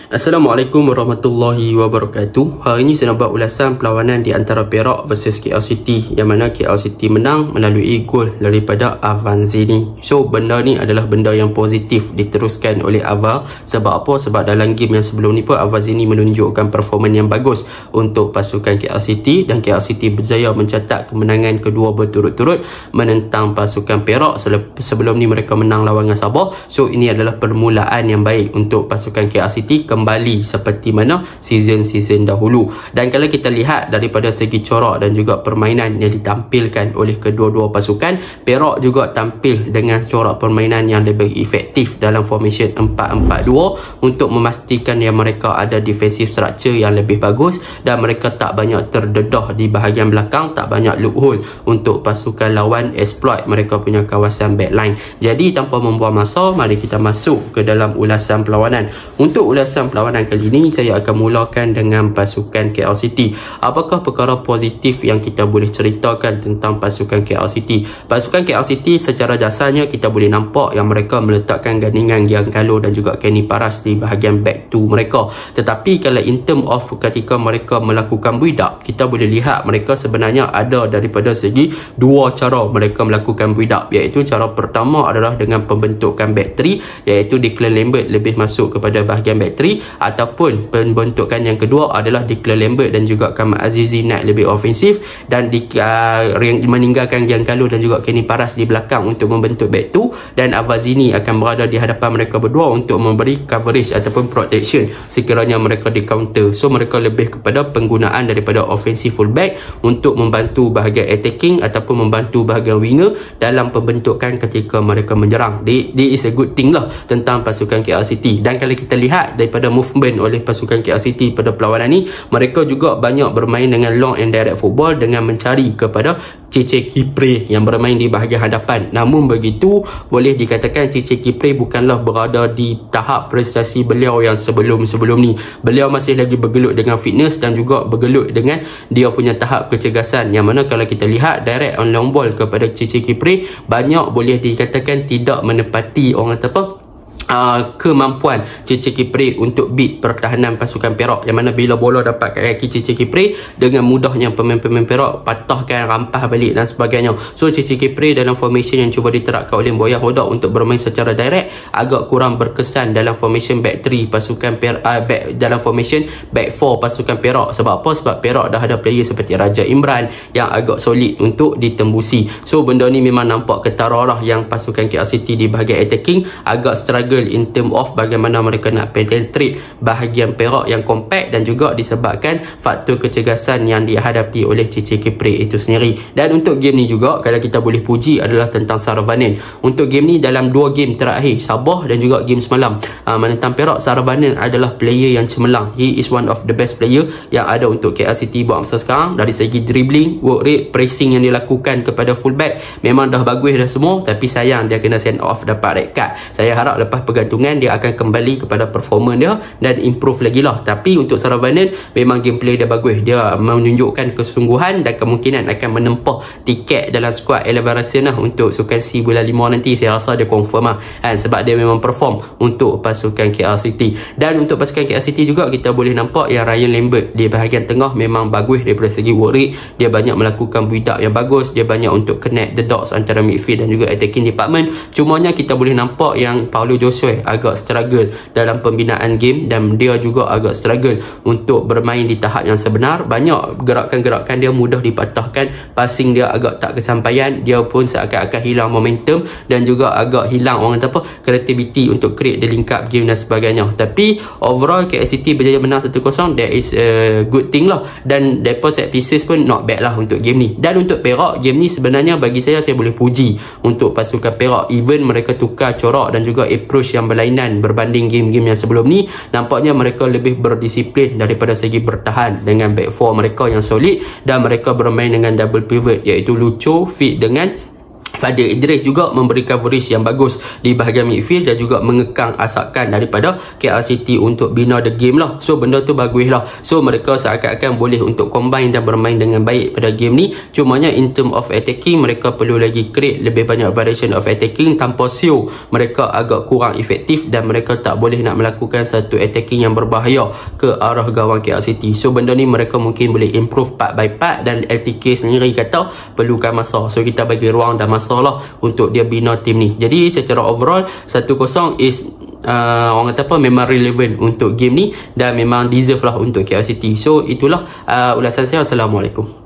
Assalamualaikum warahmatullahi wabarakatuh. Hari ini saya nak buat ulasan perlawanan di antara Perak versus KL City, yang mana KL City menang melalui gol daripada Avanzini. So benda ni adalah benda yang positif diteruskan oleh Ava. Sebab apa? Sebab dalam game yang sebelum ni pun Avanzini menunjukkan performan yang bagus untuk pasukan KL City, dan KL City berjaya mencatat kemenangan kedua berturut-turut menentang pasukan Perak. Sebelum ni mereka menang lawan dengan Sabah. So ini adalah permulaan yang baik untuk pasukan KL City kembali seperti mana season-season dahulu. Dan kalau kita lihat daripada segi corak dan juga permainan yang ditampilkan oleh kedua-dua pasukan, Perak juga tampil dengan corak permainan yang lebih efektif dalam formation 4-4-2 untuk memastikan yang mereka ada defensive structure yang lebih bagus dan mereka tak banyak terdedah di bahagian belakang, tak banyak loophole untuk pasukan lawan exploit mereka punya kawasan backline. Jadi tanpa membuang masa, mari kita masuk ke dalam ulasan perlawanan. Untuk ulasan perlawanan kali ini, saya akan mulakan dengan pasukan KL City. Apakah perkara positif yang kita boleh ceritakan tentang pasukan KL City? Pasukan KL City secara dasarnya kita boleh nampak yang mereka meletakkan gandingan Giancarlo dan juga Kenny Paras di bahagian back two mereka. Tetapi kalau in term of ketika mereka melakukan build up, kita boleh lihat mereka sebenarnya ada daripada segi dua cara mereka melakukan build up, iaitu cara pertama adalah dengan pembentukan back 3, iaitu Declan Lambert lebih masuk kepada bahagian back 3, ataupun pembentukan yang kedua adalah Declan Lambert dan juga Kamal Azizi naik lebih ofensif dan meninggalkan Giancarlo dan juga Kenny Paras di belakang untuk membentuk back 2, dan Avanzini akan berada di hadapan mereka berdua untuk memberi coverage ataupun protection sekiranya mereka di counter. So mereka lebih kepada penggunaan daripada offensive fullback untuk membantu bahagian attacking ataupun membantu bahagian winger dalam pembentukan ketika mereka menyerang. This is a good thing lah tentang pasukan KL City. Dan kalau kita lihat daripada movement oleh pasukan KL City pada perlawanan ni, mereka juga banyak bermain dengan long and direct football dengan mencari kepada Cece Kipre yang bermain di bahagian hadapan. Namun begitu, boleh dikatakan Cece Kipre bukanlah berada di tahap prestasi beliau yang sebelum-sebelum ni. Beliau masih lagi bergelut dengan fitness dan juga bergelut dengan dia punya tahap kecergasan, yang mana kalau kita lihat direct on long ball kepada Cece Kipre banyak boleh dikatakan tidak menepati orang kata apa, kemampuan Cece Kipre untuk beat pertahanan pasukan Perak, yang mana bila bola dapat kat kaki Cece Kipre, dengan mudahnya pemain-pemain Perak patahkan, rampas balik dan sebagainya. So Cece Kipre dalam formation yang cuba diterapkan oleh Boyan Hodak untuk bermain secara direct agak kurang berkesan dalam formation back 3 pasukan Perak, dalam formation back 4 pasukan Perak. Sebab apa? Sebab Perak dah ada player seperti Raja Imran yang agak solid untuk ditembusi. So benda ni memang nampak ketara lah yang pasukan KL City di bahagian attacking agak struggle in term of bagaimana mereka nak penetrate bahagian Perak yang compact, dan juga disebabkan faktor kecergasan yang dihadapi oleh Cece Kipre itu sendiri. Dan untuk game ni juga kalau kita boleh puji adalah tentang Saravanan. Untuk game ni dalam 2 game terakhir, Sabah dan juga game semalam menentang Perak, Saravanan adalah player yang cemerlang. He is one of the best player yang ada untuk KL City buat masa sekarang. Dari segi dribbling, work rate, pressing yang dilakukan kepada fullback memang dah bagus dah semua, tapi sayang dia kena send off dapat red card. Saya harap lepas pergantungan dia akan kembali kepada performa dia dan improve lagi lah. Tapi untuk Saravanan memang gameplay dia bagus, dia menunjukkan kesungguhan dan kemungkinan akan menempah tiket dalam skuad Elevation lah untuk Sukan C bulan 5 nanti. Saya rasa dia confirm lah sebab dia memang perform untuk pasukan KL City. Dan untuk pasukan KL City juga kita boleh nampak yang Ryan Lambert di bahagian tengah memang bagus daripada segi work rate. Dia banyak melakukan build up yang bagus, dia banyak untuk connect the dots antara midfield dan juga attacking department. Cumanya kita boleh nampak yang Paulo Joshua agak struggle dalam pembinaan game dan dia juga agak struggle untuk bermain di tahap yang sebenar. Banyak gerakan-gerakan dia mudah dipatahkan, passing dia agak tak kesampaian, dia pun seakan-akan hilang momentum dan juga agak hilang orang kata apa, creativity untuk create the link up game dan sebagainya. Tapi overall KL City berjaya menang 1-0, that is a good thing lah, dan depa set pieces pun not bad lah untuk game ni. Dan untuk Perak, game ni sebenarnya bagi saya boleh puji untuk pasukan Perak. Even mereka tukar corak dan juga approach yang berlainan berbanding game-game yang sebelum ni, nampaknya mereka lebih berdisiplin daripada segi bertahan dengan back 4 mereka yang solid, dan mereka bermain dengan double pivot, iaitu Lucho fit dengan Fadil Idris juga memberi coverage yang bagus di bahagian midfield dan juga mengekang asakan daripada KL City untuk bina the game lah. So benda tu bagus lah. So mereka seakan-akan boleh untuk combine dan bermain dengan baik pada game ni. Cumanya in term of attacking, mereka perlu lagi create lebih banyak variation of attacking. Tanpa Sio mereka agak kurang efektif dan mereka tak boleh nak melakukan satu attacking yang berbahaya ke arah gawang KL City. So benda ni mereka mungkin boleh improve part by part, dan LTK sendiri kata perlukan masa. So kita bagi ruang dan masa lah untuk dia bina tim ni. Jadi secara overall 1-0 is orang kata apa, memang relevant untuk game ni dan memang deserve lah untuk KL City. So itulah ulasan saya. Assalamualaikum.